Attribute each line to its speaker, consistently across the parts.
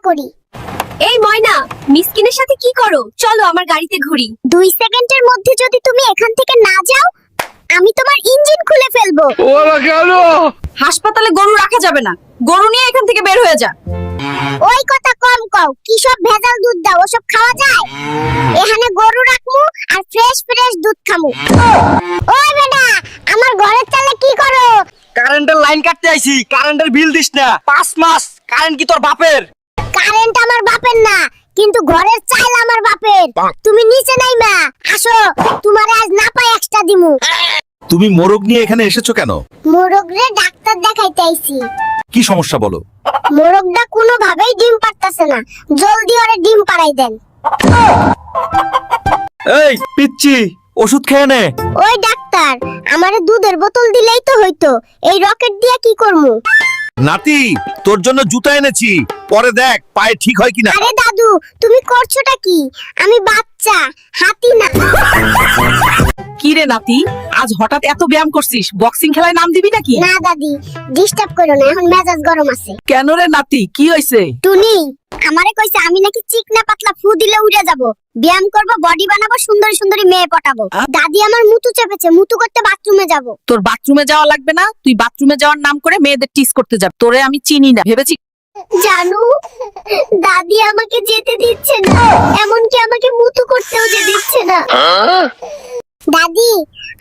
Speaker 1: করি।
Speaker 2: এই ময়না, মিসকিনের সাথে কি করো? চলো আমার গাড়িতে ঘুরি।
Speaker 1: 2 সেকেন্ডের মধ্যে যদি তুমি এখান থেকে না যাও, আমি তোমার ইঞ্জিন খুলে ফেলবো।
Speaker 3: ওরা কেন?
Speaker 2: হাসপাতালে গরু রাখা যাবে না, গরু নিয়ে এখান থেকে বের হয়ে যা।
Speaker 1: ওই কথা কম কও, কি সব ভেজাল দুধ দাও, ওসব খাওয়া যায়? এখানে গরু রাখমু আর ফ্রেশ ফ্রেশ দুধ খামু। ওই বেটা, আমার ঘরের চালে কি করো?
Speaker 3: কারেন্টের লাইন কাটতে আইছি, কারেন্টের বিল দিস না। 5 মাস কারেন্ট কি তোর বাপের?
Speaker 1: কারেন্ট আমার বাপের না, কিন্তু ঘরের চাল আমার বাপের। তুমি নিচে নাইবা, আসো, তোমারে আজ না পাই এক্সট্রা দিমু।
Speaker 4: তুমি মোরগ নিয়ে এখানে এসেছো কেন?
Speaker 1: মোরগরে ডাক্তার দেখাইতে আইছি।
Speaker 4: কি সমস্যা বলো?
Speaker 1: মোরগটা কোনোভাবেই ডিম পারতাছে না, জলদি ওরে ডিম পাড়াই দেন।
Speaker 4: এই পিচ্চি, ওষুধ খেয়ে নে।
Speaker 1: ওই ডাক্তার, আমারে দুধের বোতল দিলেই তো হইতো, এই রকেট দিয়া কি করমু?
Speaker 4: নাতি, তোর জন্য জুতা এনেছি, পরে দেখ পায়ে ঠিক হয় কিনা।
Speaker 1: আরে দাদু, তুমি করছোটা কি? আমি বাচ্চা, হাতি না।
Speaker 5: কি রে নাতি, আজ হঠাৎ এত ব্যায়াম করছিস? বক্সিং খেলায় নাম দিবি নাকি?
Speaker 1: না দাদি, ডিস্টার্ব করো না, এখন মেজাজ গরম আছে।
Speaker 5: কেন রে নাতি, কি হইছে?
Speaker 1: টুনি আমারে কইছে আমি নাকি চিকনা পাতলা ফু দিলে উড়ে যাব, ব্যায়াম করব, বডি বানাবো, সুন্দরী সুন্দরী মেয়ে পটাবো। দাদি আমার মুতু চেপেছে, মুতু করতে বাথরুমে যাব।
Speaker 5: তোর বাথরুমে যাওয়া লাগবে না, তুই বাথরুমে যাওয়ার নাম করে মেয়েদের টিস করতে যাবি। তোরে আমি চিনি না ভেবেছি।
Speaker 1: জানু, দাদি আমাকে যেতে দিচ্ছে না, এমনকি আমাকে মুতু করতেও যে দিচ্ছে না। দাদি,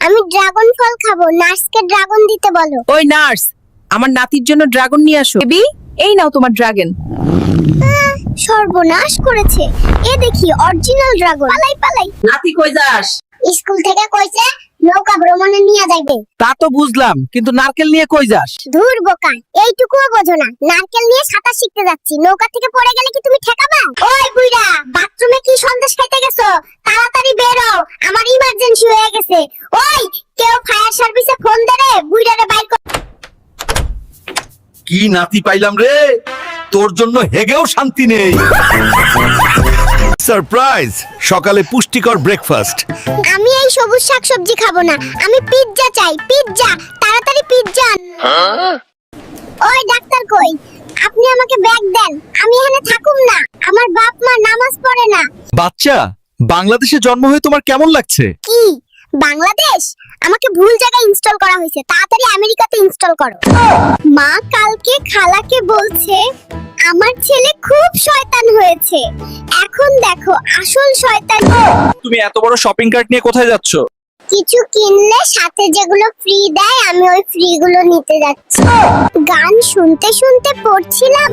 Speaker 1: আমি ড্রাগন ফল খাবো, নার্সকে ড্রাগন দিতে বলো।
Speaker 5: ওই নার্স, আমার নাতির জন্য ড্রাগন নিয়ে আসো। বেবি, এই নাও তোমার ড্রাগন।
Speaker 1: সর্বনাশ করেছে, এ দেখি অরিজিনাল ড্রাগন। পালাই পালাই।
Speaker 5: নাতি কই যাস?
Speaker 1: স্কুল থেকে কইছে নৌকা ভ্রমণে নিয়ে যাইবে।
Speaker 5: তা তো বুঝলাম, কিন্তু নারকেল নিয়ে কই যাস?
Speaker 1: ধুর বোকা, এইটুকুও বোঝো না? নারকেল নিয়ে সাঁতার শিখতে যাচ্ছি, নৌকা থেকে পড়ে গেলে কি তুমি ঠেকাবা? ওই বুইড়া, বাথরুমে কি সন্দেশ খাইতে গেছো? তাড়াতাড়ি বের হও, আমার ইমার্জেন্সি হয়ে গেছে। ওই, কেউ ফায়ার সার্ভিসে ফোন দে রে, বুইড়ারে বাইর কর।
Speaker 4: কি নাতি পাইলাম রে, তোর জন্য হেগেও শান্তি নেই। সারপ্রাইজ, সকালে পুষ্টিকর ব্রেকফাস্ট।
Speaker 1: আমি এই সবুজ শাকসবজি খাবো না, আমি পিৎজা চাই, পিৎজা, তাড়াতাড়ি পিৎজা। ওই ডাক্তার কই? আপনি আমাকে ব্যাগ দেন, আমি এখানে থাকুম না, আমার বাপ মা নামাজ পড়ে না।
Speaker 4: বাচ্চা, বাংলাদেশে জন্ম হয়ে তোমার কেমন লাগছে?
Speaker 1: কি বাংলাদেশ? আমাকে ভুল জায়গায় ইনস্টল করা হয়েছে, তাড়াতাড়ি আমেরিকাতে ইনস্টল করো। মা কালকে খালাকে বলছে আমার ছেলে খুব শয়তান হয়েছে, এখন দেখো আসল শয়তান।
Speaker 4: তুমি এত বড় শপিং কার্ট নিয়ে কোথায় যাচ্ছ?
Speaker 1: কিছু কিনলে সাথে যেগুলো ফ্রি দেয়, আমি ওই ফ্রি গুলো নিতে যাচ্ছি। গান শুনতে শুনতে পড়ছিলাম,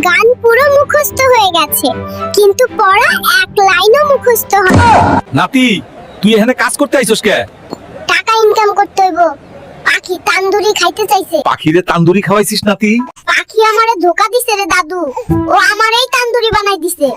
Speaker 1: গান পুরো মুখস্থ হয়ে গেছে, কিন্তু পড়া এক লাইনও মুখস্থ হয়।
Speaker 4: নাতি, তুই এখানে কাজ করতে আইছস কে?
Speaker 1: টাকা ইনকাম করতে হইব। পাখি তান্দুরি খাইতে চাইছে।
Speaker 4: পাখিরে তান্দুরি খাওয়াইছিস নাতি?
Speaker 1: পাখি আমারে ধোকা দিছে রে দাদু, ও আমারই তান্দুরি বানাই দিছে।